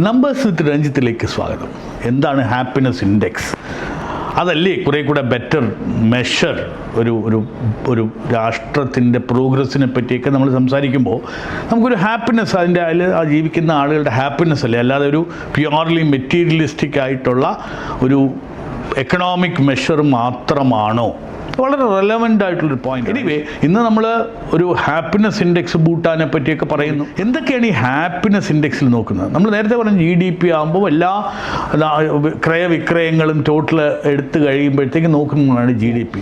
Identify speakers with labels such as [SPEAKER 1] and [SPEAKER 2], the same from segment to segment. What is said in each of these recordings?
[SPEAKER 1] Numbers വിത്ത് രഞ്ജിത്തിലേക്ക് സ്വാഗതം. എന്താണ് happiness index? അതല്ലേ കുറേ കൂടെ ബെറ്റർ മെഷർ ഒരു ഒരു ഒരു രാഷ്ട്രത്തിൻ്റെ പ്രോഗ്രസ്സിനെ പറ്റിയൊക്കെ നമ്മൾ സംസാരിക്കുമ്പോൾ നമുക്കൊരു ഹാപ്പിനെസ്, അതിൻ്റെ അതിൽ ജീവിക്കുന്ന ആളുകളുടെ ഹാപ്പിനെസ് അല്ലേ, അല്ലാതെ ഒരു പ്യുവർലി മെറ്റീരിയലിസ്റ്റിക് ആയിട്ടുള്ള ഒരു എക്കണോമിക് മെഷർ മാത്രമാണോ? വളരെ റെലവൻ്റ് ആയിട്ടുള്ളൊരു പോയിന്റ്. എനിവേ, ഇന്ന് നമ്മൾ ഒരു ഹാപ്പിനെസ് ഇൻഡെക്സ് ഭൂട്ടാനെ പറ്റിയൊക്കെ പറയുന്നു. എന്തൊക്കെയാണ് ഈ ഹാപ്പിനെസ് ഇൻഡെക്സിൽ നോക്കുന്നത്? നമ്മൾ നേരത്തെ പറഞ്ഞ GDP ആകുമ്പോൾ എല്ലാ ക്രയവിക്രയങ്ങളും ടോട്ടൽ എടുത്തു കഴിയുമ്പോഴത്തേക്ക് നോക്കുന്നതാണ് GDP.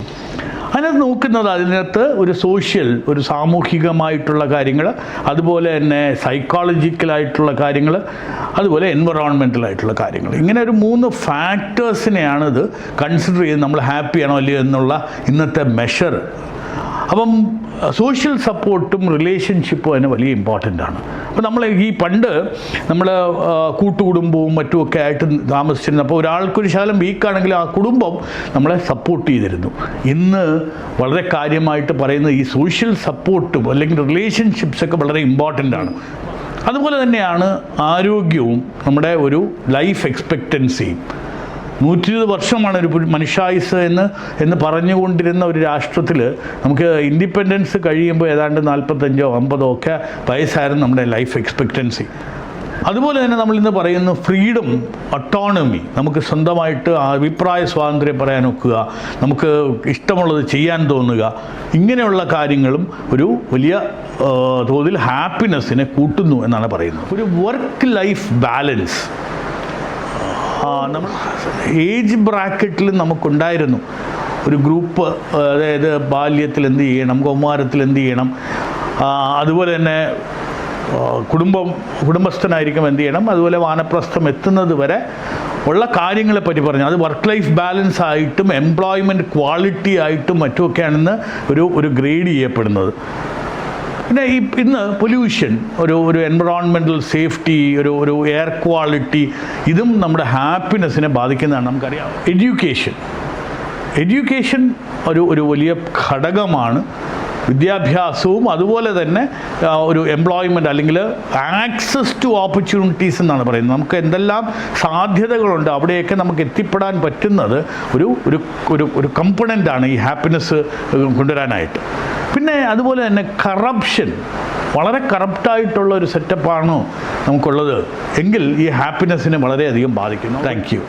[SPEAKER 1] അതിനകത്ത് ഒരു സോഷ്യൽ, ഒരു സാമൂഹികമായിട്ടുള്ള കാര്യങ്ങൾ, അതുപോലെ തന്നെ സൈക്കോളജിക്കലായിട്ടുള്ള കാര്യങ്ങൾ, അതുപോലെ എൻവറോൺമെൻ്റലായിട്ടുള്ള കാര്യങ്ങൾ, ഇങ്ങനെ ഒരു 3 ഫാക്ടേഴ്സിനെയാണ് ഇത് കൺസിഡർ ചെയ്ത് നമ്മൾ ഹാപ്പിയാണോ അല്ലയോ എന്നുള്ള ഇന്നത്തെ മെഷർ. അപ്പം സോഷ്യൽ സപ്പോർട്ടും റിലേഷൻഷിപ്പും അതിന് വലിയ ഇമ്പോർട്ടൻ്റ് ആണ്. അപ്പോൾ നമ്മൾ പണ്ട് നമ്മൾ കൂട്ടുകുടുംബവും മറ്റുമൊക്കെ ആയിട്ട് താമസിച്ചിരുന്നപ്പോൾ ഒരാൾക്കൊരു ശകലം വീക്കാണെങ്കിൽ ആ കുടുംബം നമ്മളെ സപ്പോർട്ട് ചെയ്തിരുന്നു. ഇന്ന് വളരെ കാര്യമായിട്ട് പറയുന്നത് ഈ സോഷ്യൽ സപ്പോർട്ടും അല്ലെങ്കിൽ റിലേഷൻഷിപ്സൊക്കെ വളരെ ഇമ്പോർട്ടൻ്റ് ആണ്. അതുപോലെ തന്നെയാണ് ആരോഗ്യവും നമ്മുടെ ഒരു ലൈഫ് എക്സ്പെക്റ്റൻസിയും. 120 വർഷമാണ് ഒരു മനുഷ്യായുസ് എന്ന് പറഞ്ഞുകൊണ്ടിരുന്ന ഒരു രാഷ്ട്രത്തിൽ നമുക്ക് ഇൻഡിപെൻഡൻസ് കഴിയുമ്പോൾ ഏതാണ്ട് 45-ഓ 50-ഓ ഒക്കെ വയസ്സായിരുന്നു നമ്മുടെ ലൈഫ് എക്സ്പെക്റ്റൻസി. അതുപോലെ തന്നെ നമ്മളിന്ന് പറയുന്നു ഫ്രീഡം, ഓട്ടോണമി, നമുക്ക് സ്വന്തമായിട്ട് അഭിപ്രായ സ്വാതന്ത്ര്യം പറയാൻ ഒക്കുക, നമുക്ക് ഇഷ്ടമുള്ളത് ചെയ്യാൻ തോന്നുക, ഇങ്ങനെയുള്ള കാര്യങ്ങളും ഒരു വലിയ തോതിൽ ഹാപ്പിനെസ്സിനെ കൂട്ടുന്നു എന്നാണ് പറയുന്നത്. ഒരു വർക്ക് ലൈഫ് ബാലൻസ് നമ്മൾ ഏജ് ബ്രാക്കറ്റിൽ നമുക്കുണ്ടായിരുന്നു. ഒരു ഗ്രൂപ്പ്, അതായത് ബാല്യത്തിൽ എന്ത് ചെയ്യണം, കൗമാരത്തിൽ എന്ത് ചെയ്യണം, അതുപോലെ തന്നെ കുടുംബസ്ഥനായിരിക്കും എന്ത് ചെയ്യണം, അതുപോലെ വാനപ്രസ്ഥം എത്തുന്നത് വരെ ഉള്ള കാര്യങ്ങളെ പറ്റി പറഞ്ഞു. അത് വർക്ക് ലൈഫ് ബാലൻസ് ആയിട്ടും എംപ്ലോയ്മെൻറ്റ് ക്വാളിറ്റി ആയിട്ടും മറ്റുമൊക്കെയാണെന്ന് ഒരു ഗ്രേഡ് ചെയ്യപ്പെടുന്നത്. പിന്നെ ഇന്ന് പൊല്യൂഷൻ, ഒരു എൻവറോൺമെൻറ്റൽ സേഫ്റ്റി, ഒരു എയർ ക്വാളിറ്റി, ഇതും നമ്മുടെ ഹാപ്പിനെസ്സിനെ ബാധിക്കുന്നതാണ്. നമുക്കറിയാം എഡ്യൂക്കേഷൻ ഒരു വലിയ ഘടകമാണ്. വിദ്യാഭ്യാസവും അതുപോലെ തന്നെ ഒരു എംപ്ലോയ്മെൻറ്റ് അല്ലെങ്കിൽ ആക്സസ് ടു ഓപ്പർച്യൂണിറ്റീസ് എന്നാണ് പറയുന്നത്. നമുക്ക് എന്തെല്ലാം സാധ്യതകളുണ്ട് അവിടെയൊക്കെ നമുക്ക് എത്തിപ്പെടാൻ പറ്റുന്നത് ഒരു കമ്പണൻ്റാണ് ഈ ഹാപ്പിനെസ് കൊണ്ടുവരാനായിട്ട്. പിന്നെ അതുപോലെ തന്നെ കറപ്ഷൻ, വളരെ കറപ്റ്റായിട്ടുള്ള ഒരു സെറ്റപ്പാണോ നമുക്കുള്ളത് എങ്കിൽ ഈ ഹാപ്പിനെസ്സിനെ വളരെയധികം ബാധിക്കുന്നു. Thank you.